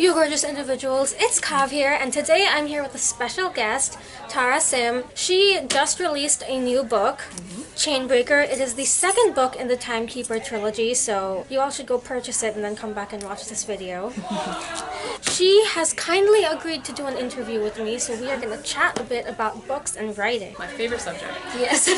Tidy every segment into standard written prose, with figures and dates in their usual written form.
you gorgeous individuals? It's Kav here, and today I'm here with a special guest, Tara Sim. She just released a new book, Chainbreaker. It is the second book in the Timekeeper trilogy, so you all should go purchase it and then come back and watch this video. She has kindly agreed to do an interview with me, so we are going to chat a bit about books and writing. My favorite subject. Yes.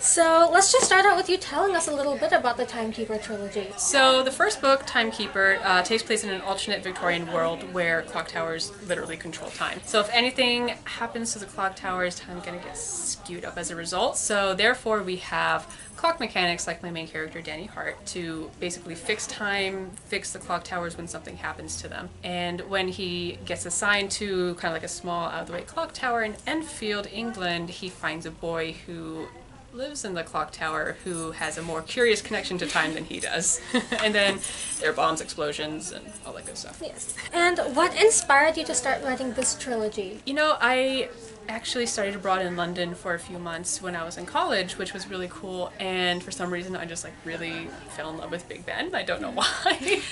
So let's just start out with you telling us a little bit about the Timekeeper trilogy. So the first book, Timekeeper, takes place in an alternate Victorian world where clock towers literally control time. So if anything happens to the clock towers, time's gonna get skewed up as a result. So therefore we have clock mechanics like my main character Danny Hart to basically fix time, fix the clock towers when something happens to them. And when he gets assigned to kind of like a small out-of-the-way clock tower in Enfield, England, he finds a boy who lives in the clock tower who has a more curious connection to time than he does. And then there are bombs, explosions, and all that good stuff. Yes. And what inspired you to start writing this trilogy? You know, I actually studied abroad in London for a few months when I was in college, which was really cool, and for some reason I just really fell in love with Big Ben. I don't know why.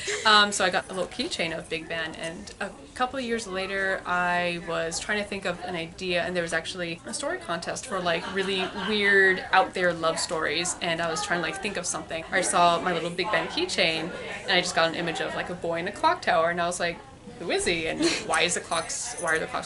So I got a little keychain of Big Ben, and a couple of years later I was trying to think of an idea, and there was actually a story contest for really weird out there love stories, and I was trying to think of something. I saw my little Big Ben keychain and I just got an image of a boy in a clock tower, and I was like, who is he, and why are the clocks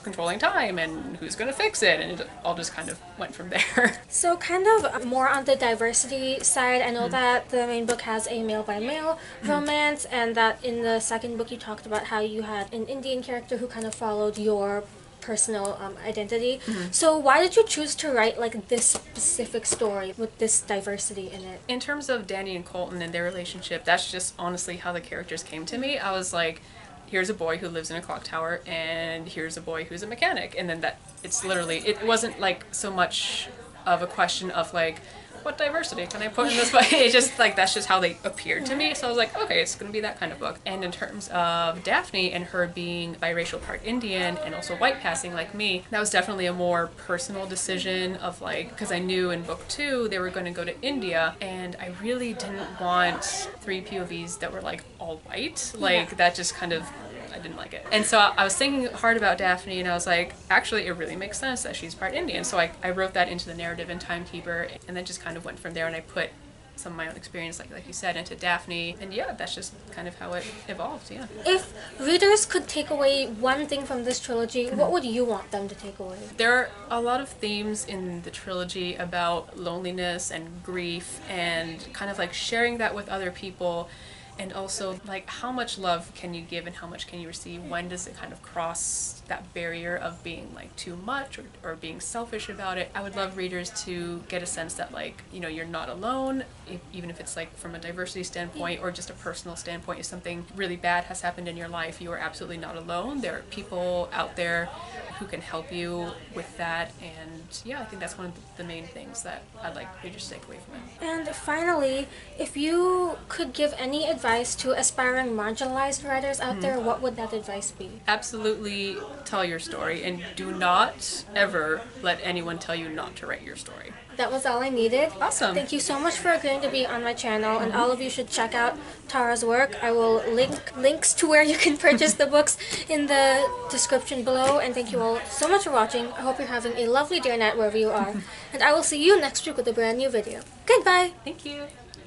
controlling time, and who's going to fix it? And it all just kind of went from there. So kind of more on the diversity side, I know that the main book has a male-by-male romance, and that in the second book you talked about how you had an Indian character who kind of followed your personal identity. So why did you choose to write this specific story with this diversity in it? In terms of Danny and Colton and their relationship, that's just honestly how the characters came to me. I was like, here's a boy who lives in a clock tower, and here's a boy who's a mechanic, and then it's literally, it wasn't so much of a question of what diversity can I put in this book? It's just that's just how they appeared to me. So I was like, okay, it's gonna be that kind of book. And in terms of Daphne and her being biracial, part Indian and also white passing like me, that was definitely a more personal decision of because I knew in book 2 they were going to go to India, and I really didn't want 3 POVs that were all white. That just kind of, I didn't like it. And so I was thinking hard about Daphne, and I was like, actually it really makes sense that she's part Indian. So I wrote that into the narrative in Timekeeper, and then just kind of went from there, and I put some of my own experience, like you said, into Daphne, and yeah, that's just kind of how it evolved. Yeah. If readers could take away one thing from this trilogy, what would you want them to take away? There are a lot of themes in the trilogy about loneliness and grief, and kind of sharing that with other people. And also, how much love can you give and how much can you receive? When does it kind of cross that barrier of being too much or being selfish about it? I would love readers to get a sense that you're not alone, even if it's from a diversity standpoint or just a personal standpoint. If something really bad has happened in your life, you are absolutely not alone. There are people out there who can help you with that, and yeah, I think that's one of the main things that I'd like readers to take away from it. And finally, if you could give any advice to aspiring marginalized writers out there, what would that advice be? Absolutely tell your story, and do not ever let anyone tell you not to write your story. That was all I needed. Awesome. Thank you so much for agreeing to be on my channel, and all of you should check out Tara's work. I will link links to where you can purchase the books in the description below, and thank you all so much for watching. I hope you're having a lovely day or night wherever you are, and I will see you next week with a brand new video. Goodbye! Thank you!